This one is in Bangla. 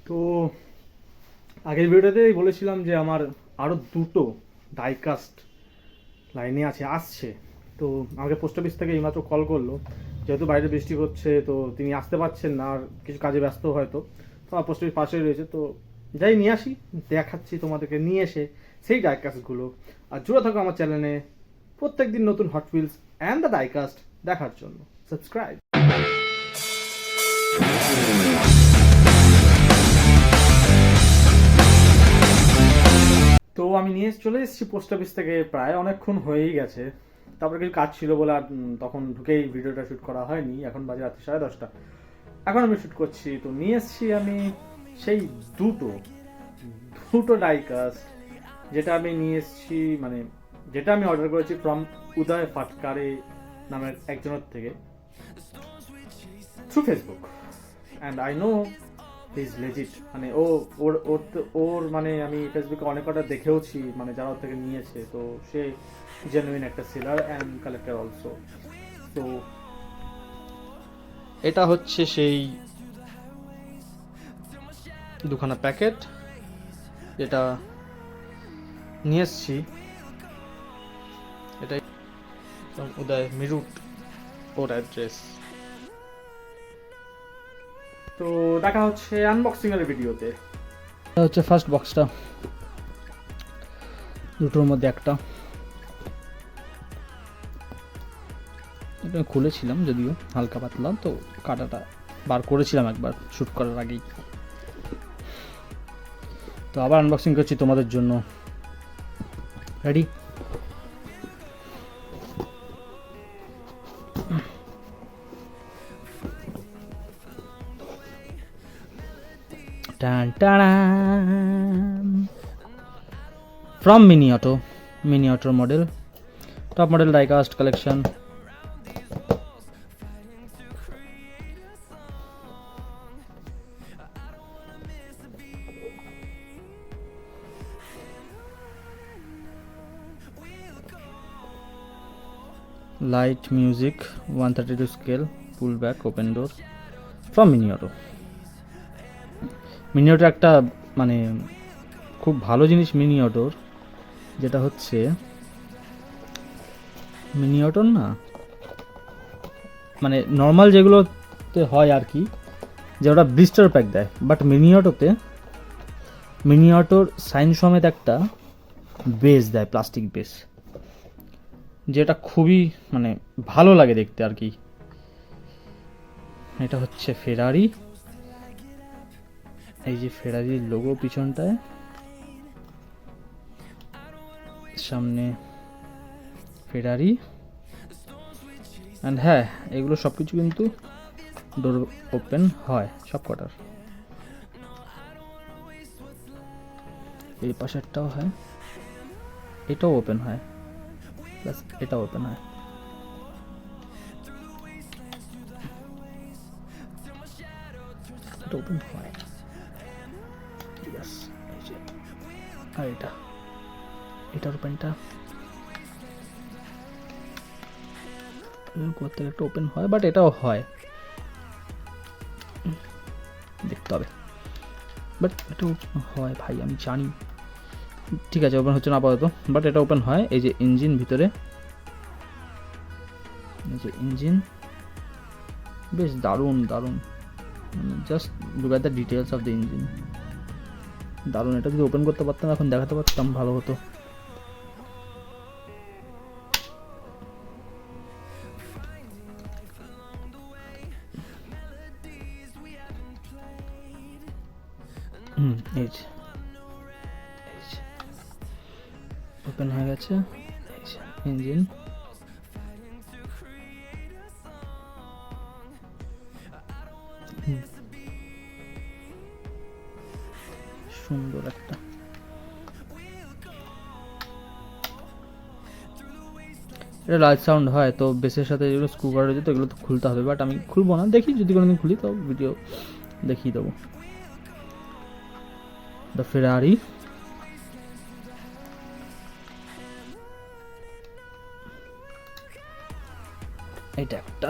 তো আগের ভিডিওতেই বলেছিলাম যে আমার আরও দুটো ডাইকাস্ট লাইনে আসছে। তো আমাকে পোস্ট অফিস থেকে এইমাত্র কল করলো, যেহেতু বাইরে বৃষ্টি হচ্ছে তো তিনি আসতে পারছেন না, আর কিছু কাজে ব্যস্ত হয়তো। তো আমার পোস্ট অফিস পাশেই রয়েছে, তো যাই নিয়ে আসি, দেখাচ্ছি তোমাদেরকে নিয়ে এসে সেই ডাইকাস্টগুলো। আর জুড়ে থাকো আমার চ্যানেলে প্রত্যেকদিন নতুন Hot Wheels and the diecast দেখার জন্য। সাবস্ক্রাইব। তো আমি নিয়ে চলে এসেছি পোস্ট অফিস থেকে, প্রায় অনেকক্ষণ হয়েই গেছে। তারপরে কিছু কাজ ছিল বলে আর তখন ঢুকেই ভিডিওটা শ্যুট করা হয়নি। এখন বাজে রাত্রি 10:30। এখন আমি শ্যুট করছি। তো নিয়ে এসেছি আমি সেই দুটো ডাইকাস্ট, যেটা আমি নিয়ে এসেছি, মানে যেটা আমি অর্ডার করেছি ফ্রম উদয় ফাটকারে নামের একজনের থেকে through Facebook. And I know is legit, মানে ওর মানে আমি ফেসবুকে অনেক কটা দেখেওছি, মানে যারা ওর থেকে নিয়েছে, তো সে জেনুইন একটা সেলার অ্যান্ড কালেক্টর অলসো। তো এটা হচ্ছে সেই দুখানা প্যাকেট যেটা নিয়ে এসছি। এটাই উদয় মিরুট ওর অ্যাড্রেস। তো দেখা হচ্ছে আনবক্সিং এর ভিডিওতে। এটা হচ্ছে ফার্স্ট বক্সটা, দুটোর মধ্যে একটা। এটা খুলেছিলাম যদিও হালকা পাতলা, তো কাটাটা বার করেছিলাম একবার শ্যুট করার আগেই। তো আবার আনবক্সিং করছি তোমাদের জন্য। Ready? From Mini Auto model, top model diecast collection. Light music, 132 scale, pull back, open door. From Mini Auto একটা মানে খুব ভালো জিনিস মিনি অটোর, যেটা হচ্ছে মিনি অটোর না, মানে নর্মাল যেগুলোতে হয় আর কি, যে ওটা ব্লিস্টার প্যাক দেয়, বাট মিনি অটোর সাইন সমেত একটা বেস দেয়, প্লাস্টিক বেস, যেটা খুবই মানে ভালো লাগে দেখতে আর কি। এটা হচ্ছে ফেরারি, এই যে ফেরারির লোগো পিছনটায়, সামনে ফেরারি। অ্যান্ড হ্যাঁ, এগুলো সব কিছু কিন্তু ডোর ওপেন হয় সব কটার। এই পাশেরটাও হয়, এটাও ওপেন হয়, প্লাস এটাও ওপেন হয়। এটা ওপেন হয়, আর এটার ওপেনটা করতে একটা ওপেন হয়, বাট এটাও হয়, দেখতে হবে। বাট এটা ওপেন হয় ভাই, আমি জানি। ঠিক আছে, ওপেন হচ্ছে না আপাতত, বাট এটা ওপেন হয়। এই যে ইঞ্জিন ভিতরে, এই যে ইঞ্জিন, বেশ দারুণ just look at the details of the engine. দারুণ। এটা যদি ওপেন করতে পারতাম, এখন দেখাতে পারতাম, ভালো হতো। এই যে ওপেন হয়ে গেছে, ইঞ্জিন। সুন্দর একটা, এটা লার্জ সাউন্ড হয়, তো বেসের সাথে যেগুলো স্ক্রু করা রয়েছে তো এগুলো তো খুলতে হবে, বাট আমি খুলবো না, দেখি যদি কোনোদিন খুলি তো ভিডিও দেখিয়ে দেবো। দ্য ফেরারি, এটা একটা